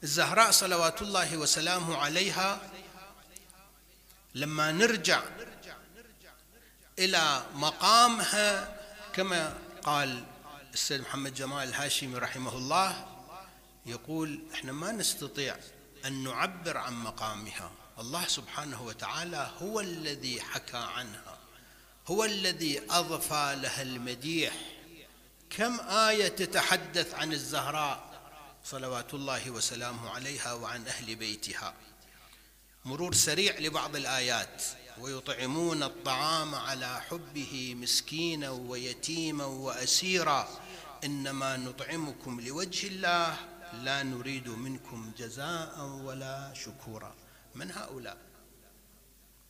الزهراء صلوات الله وسلامه عليها لما نرجع إلى مقامها كما قال السيد محمد جمال الهاشمي رحمه الله، يقول احنا ما نستطيع أن نعبر عن مقامها. الله سبحانه وتعالى هو الذي حكى عنها، هو الذي أضفى لها المديح. كم آية تتحدث عن الزهراء صلوات الله وسلامه عليها وعن أهل بيتها. مرور سريع لبعض الآيات: ويطعمون الطعام على حبه مسكينا ويتيما وأسيرا إنما نطعمكم لوجه الله لا نريد منكم جزاء ولا شكورا. من هؤلاء؟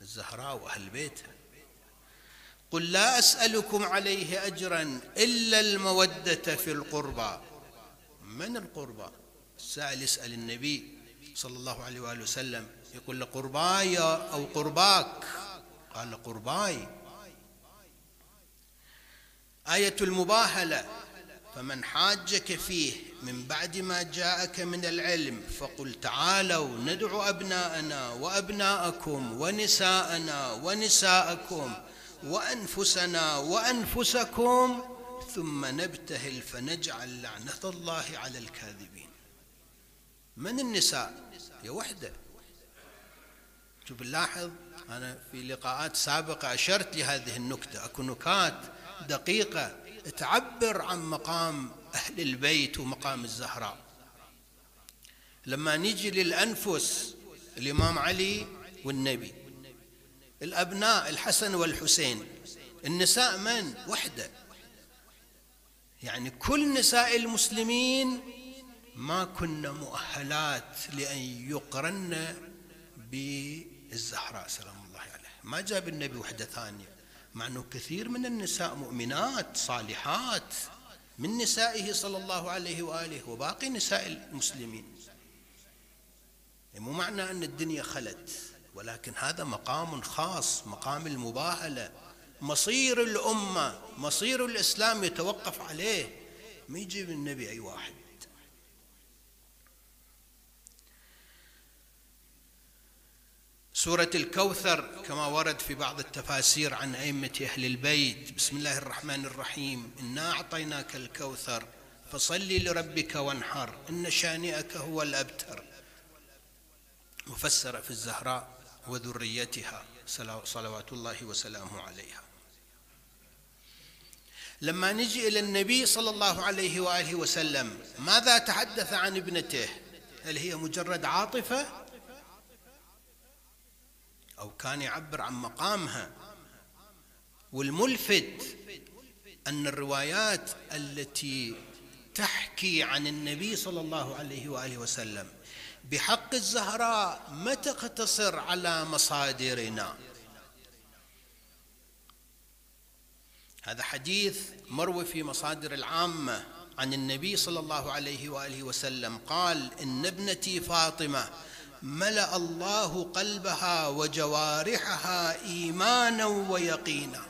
الزهراء وأهل بيتها. قل لا أسألكم عليه أجرا إلا المودة في القربى. من القربى؟ السائل يسأل النبي صلى الله عليه وآله وسلم، يقول له قرباي أو قرباك؟ قال قرباي. آية المباهلة: فمن حاجك فيه من بعد ما جاءك من العلم فقل تعالوا ندعو أبناءنا وأبناءكم ونساءنا ونساءكم وأنفسنا وأنفسكم ثم نبتهل فنجعل لعنة الله على الكاذبين. من النساء؟ يا وحدة. شوف نلاحظ، أنا في لقاءات سابقة أشرت لهذه النكتة، أكو نكات دقيقة تعبر عن مقام أهل البيت ومقام الزهراء. لما نيجي للأنفس، الإمام علي والنبي، الأبناء الحسن والحسين، النساء من؟ وحدة. يعني كل نساء المسلمين ما كنا مؤهلات لأن يقرن بالزهراء سلام الله عليه. ما جاب النبي وحدة ثانية، مع أنه كثير من النساء مؤمنات صالحات من نسائه صلى الله عليه وآله وباقي نساء المسلمين. مو معنى أن الدنيا خلت، ولكن هذا مقام خاص، مقام المباهلة. مصير الأمة، مصير الإسلام يتوقف عليه، ما يجيب النبي أي واحد. سورة الكوثر كما ورد في بعض التفاسير عن أئمة أهل البيت: بسم الله الرحمن الرحيم، إنا أعطيناك الكوثر فصل لربك وانحر إن شانئك هو الأبتر. مفسرة في الزهراء وذريتها صلوات الله وسلامه عليها. لما نجي إلى النبي صلى الله عليه وآله وسلم، ماذا تحدث عن ابنته؟ هل هي مجرد عاطفة أو كان يعبر عن مقامها؟ والملفت أن الروايات التي تحكي عن النبي صلى الله عليه وآله وسلم بحق الزهراء ما تقتصر على مصادرنا. هذا حديث مروي في مصادر العامة عن النبي صلى الله عليه وآله وسلم قال: إن ابنتي فاطمة ملأ الله قلبها وجوارحها إيمانا ويقينا.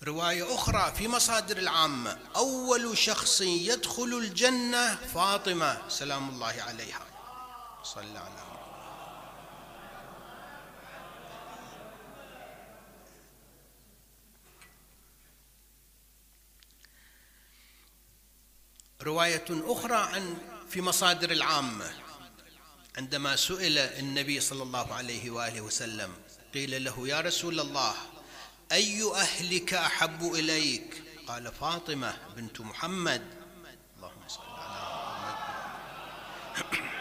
رواية أخرى في مصادر العامة: أول شخص يدخل الجنة فاطمة سلام الله عليها. صلى على محمد. رواية أخرى في مصادر العامة: عندما سئل النبي صلى الله عليه وآله وسلم قيل له: يا رسول الله، أي أهلك أحب إليك؟ قال: فاطمة بنت محمد. اللهم صل على محمد.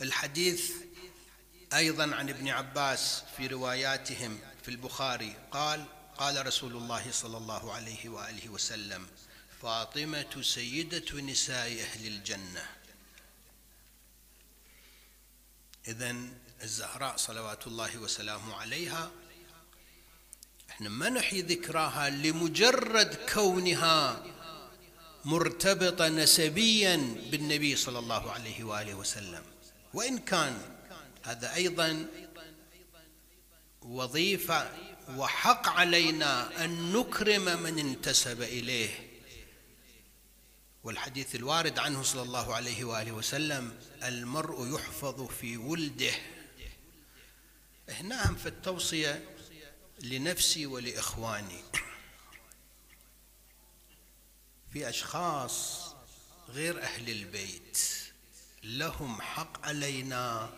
الحديث أيضا عن ابن عباس في رواياتهم في البخاري قال رسول الله صلى الله عليه وآله وسلم: فاطمة سيدة نساء أهل الجنة. إذن الزهراء صلوات الله وسلامه عليها احنا ما نحيي ذكراها لمجرد كونها مرتبطة نسبيا بالنبي صلى الله عليه وآله وسلم، وإن كان هذا أيضا وظيفة وحق علينا أن نكرم من انتسب إليه. والحديث الوارد عنه صلى الله عليه وآله وسلم: المرء يحفظ في ولده. هنا هم في التوصية لنفسي ولإخواني. في أشخاص غير أهل البيت لهم حق علينا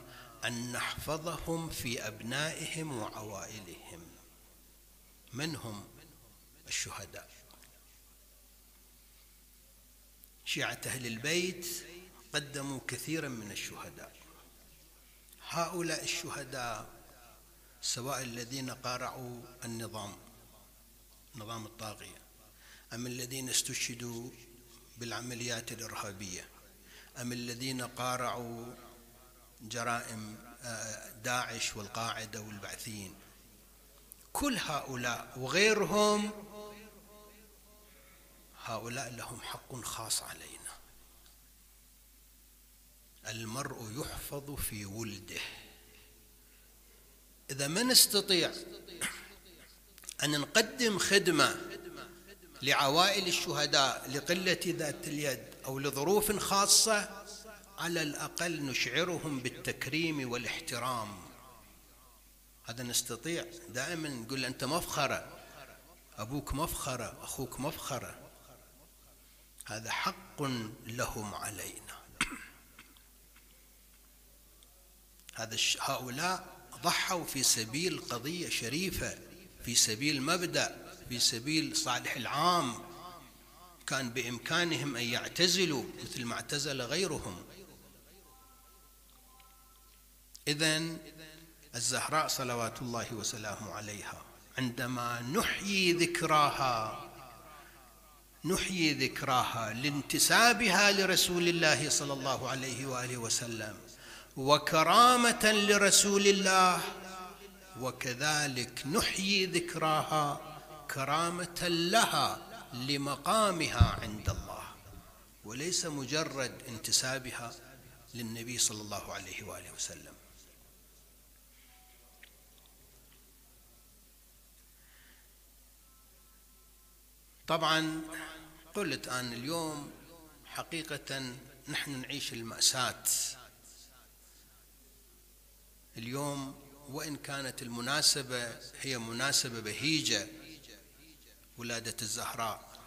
أن نحفظهم في أبنائهم وعوائلهم. من هم؟ الشهداء. شيعة أهل البيت قدموا كثيرا من الشهداء. هؤلاء الشهداء سواء الذين قارعوا نظام الطاغية، أم الذين استشهدوا بالعمليات الإرهابية، أم الذين قارعوا جرائم داعش والقاعدة والبعثيين، كل هؤلاء وغيرهم هؤلاء لهم حق خاص علينا. المرء يحفظ في ولده. إذا ما نستطيع أن نقدم خدمة لعوائل الشهداء لقلة ذات اليد أو لظروف خاصة، على الأقل نشعرهم بالتكريم والاحترام. هذا نستطيع. دائما نقول أنت مفخرة، أبوك مفخرة، أخوك مفخرة. هذا حق لهم علينا. هؤلاء ضحوا في سبيل قضية شريفة، في سبيل مبدأ، في سبيل صالح العام. كان بإمكانهم أن يعتزلوا مثل ما اعتزل غيرهم. إذن الزهراء صلوات الله وسلامه عليها عندما نحيي ذكراها لانتسابها لرسول الله صلى الله عليه وآله وسلم وكرامة لرسول الله، وكذلك نحيي ذكراها كرامة لها لمقامها عند الله، وليس مجرد انتسابها للنبي صلى الله عليه وآله وسلم. طبعا قلت أن اليوم حقيقة نحن نعيش المأساة. اليوم وإن كانت المناسبة هي مناسبة بهيجة، ولادة الزهراء،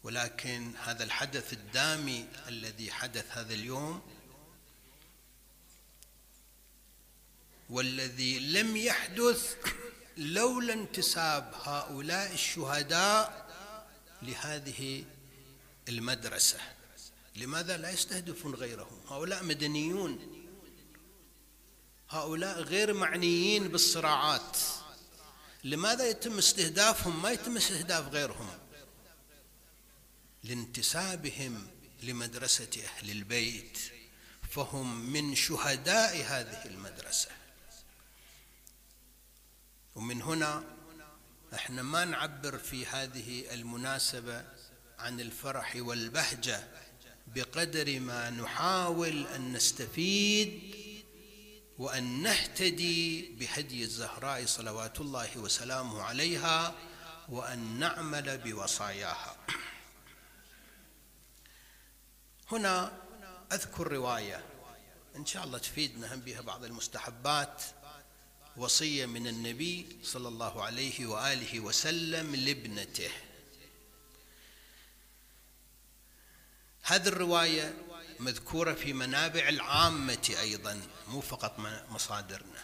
ولكن هذا الحدث الدامي الذي حدث هذا اليوم والذي لم يحدث لولا انتساب هؤلاء الشهداء لهذه المدرسة. لماذا لا يستهدفون غيرهم؟ هؤلاء مدنيون، هؤلاء غير معنيين بالصراعات. لماذا يتم استهدافهم ما يتم استهداف غيرهم؟ لانتسابهم لمدرسة أهل البيت، فهم من شهداء هذه المدرسة. ومن هنا احنا ما نعبر في هذه المناسبة عن الفرح والبهجة بقدر ما نحاول أن نستفيد وأن نهتدي بهدي الزهراء صلوات الله وسلامه عليها، وأن نعمل بوصاياها. هنا أذكر رواية إن شاء الله تفيدنا هم بها بعض المستحبات، وصية من النبي صلى الله عليه وآله وسلم لابنته. هذه الرواية مذكورة في منابع العامة أيضا، مو فقط مصادرنا،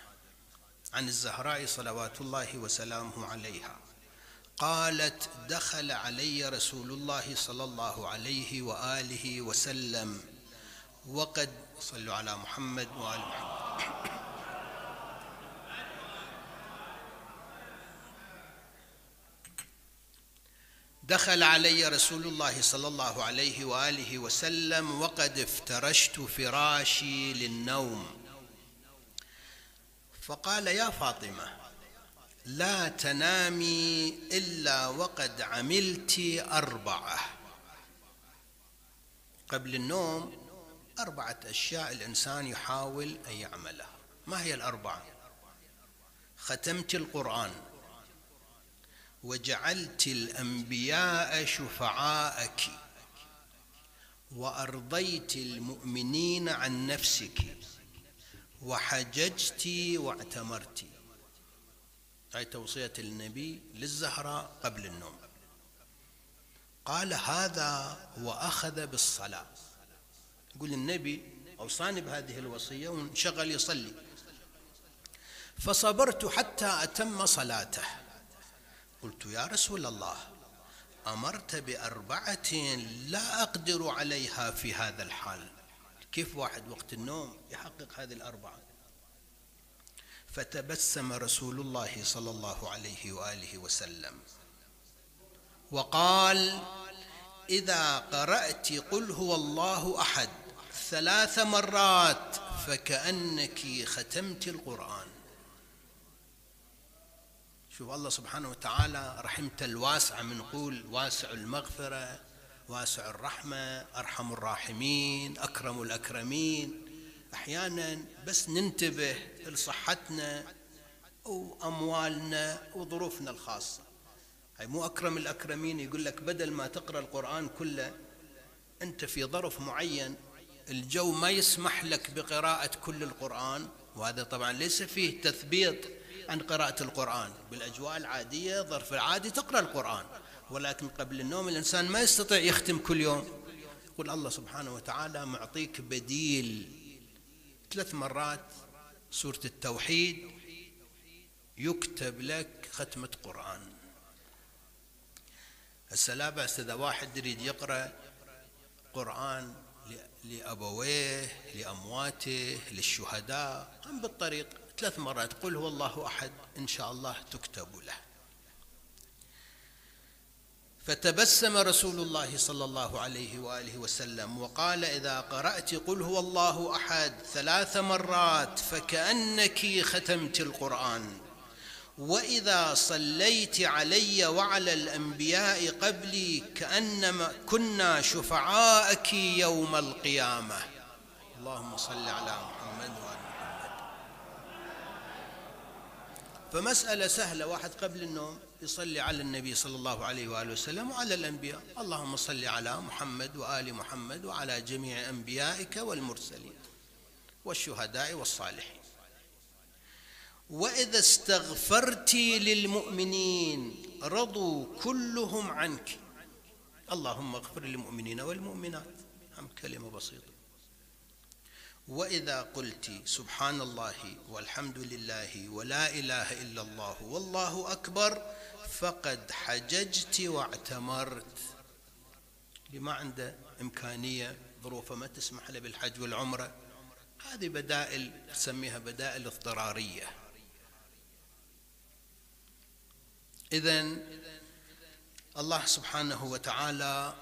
عن الزهراء صلوات الله وسلامه عليها. قالت: دخل علي رسول الله صلى الله عليه وآله وسلم وقد صلوا على محمد وآل محمد. دخل علي رسول الله صلى الله عليه وآله وسلم وقد افترشت فراشي للنوم، فقال: يا فاطمة، لا تنامي إلا وقد عملت 4. قبل النوم 4 أشياء الإنسان يحاول أن يعملها. ما هي 4؟ ختمت القرآن وجعلت الأنبياء شفعاءك وأرضيت المؤمنين عن نفسك وحججت واعتمرت. هاي توصية النبي للزهراء قبل النوم. قال هذا وأخذ بالصلاة. يقول النبي أوصاني بهذه الوصية وانشغل يصلي، فصبرت حتى أتم صلاته. قلت يا رسول الله أمرت بأربعة لا أقدر عليها في هذا الحال، كيف واحد وقت النوم يحقق هذه الأربعة؟ فتبسم رسول الله صلى الله عليه وآله وسلم وقال إذا قرأت قل هو الله أحد 3 مرات فكأنك ختمت القرآن. شوف الله سبحانه وتعالى رحمته الواسعة، منقول واسع المغفرة واسع الرحمة أرحم الراحمين أكرم الأكرمين. أحيانا بس ننتبه لصحتنا وأموالنا وظروفنا الخاصة. هاي مو أكرم الأكرمين يقول لك بدل ما تقرأ القرآن كله أنت في ظرف معين الجو ما يسمح لك بقراءة كل القرآن، وهذا طبعا ليس فيه تثبيط عن قراءة القرآن. بالأجواء العادية ظرف العادي تقرأ القرآن، ولكن قبل النوم الإنسان ما يستطيع يختم كل يوم. يقول الله سبحانه وتعالى معطيك بديل 3 مرات سورة التوحيد يكتب لك ختمة قرآن. هسه لا بأس إذا واحد يريد يقرأ قرآن لأبويه لأمواته للشهداء هم بالطريق 3 مرات قل هو الله أحد إن شاء الله تكتب له. فتبسم رسول الله صلى الله عليه وآله وسلم وقال إذا قرأت قل هو الله أحد 3 مرات فكأنك ختمت القرآن، وإذا صليت علي وعلى الأنبياء قبلي كأنما كنا شفعاءك يوم القيامة. اللهم صل على محمد وآل محمد. فمسألة سهلة، واحد قبل النوم يصلي على النبي صلى الله عليه وآله وسلم وعلى الأنبياء، اللهم صل على محمد وآل محمد وعلى جميع أنبيائك والمرسلين والشهداء والصالحين. وإذا استغفرت للمؤمنين رضوا كلهم عنك، اللهم اغفر للمؤمنين والمؤمنات، هم كلمة بسيطة. وإذا قلت سبحان الله والحمد لله ولا إله إلا الله والله أكبر فقد حججت واعتمرت. اللي ما عنده إمكانية ظروفه ما تسمح له بالحج والعمرة، هذه بدائل تسميها بدائل اضطرارية. إذن الله سبحانه وتعالى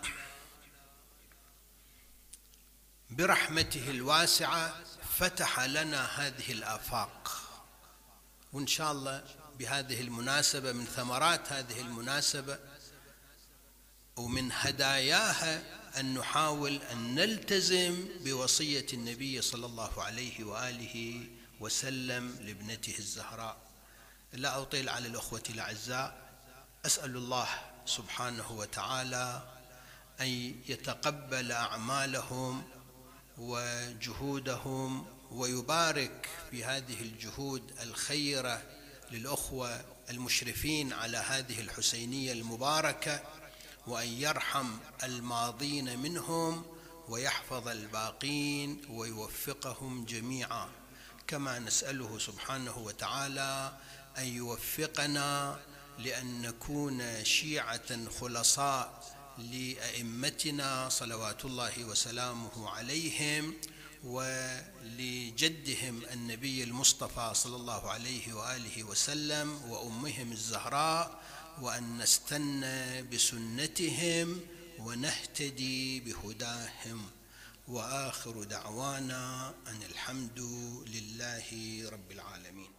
برحمته الواسعة فتح لنا هذه الآفاق، وإن شاء الله بهذه المناسبة من ثمرات هذه المناسبة ومن هداياها أن نحاول أن نلتزم بوصية النبي صلى الله عليه وآله وسلم لابنته الزهراء. لا أطيل على الأخوة الأعزاء، أسأل الله سبحانه وتعالى أن يتقبل أعمالهم وجهودهم ويبارك في هذه الجهود الخيرة للأخوة المشرفين على هذه الحسينية المباركة، وأن يرحم الماضين منهم ويحفظ الباقين ويوفقهم جميعا. كما نسأله سبحانه وتعالى أن يوفقنا لأن نكون شيعة خلصاء لأئمتنا صلوات الله وسلامه عليهم ولجدهم النبي المصطفى صلى الله عليه وآله وسلم وأمهم الزهراء، وأن نستنى بسنتهم ونهتدي بهداهم. وآخر دعوانا أن الحمد لله رب العالمين.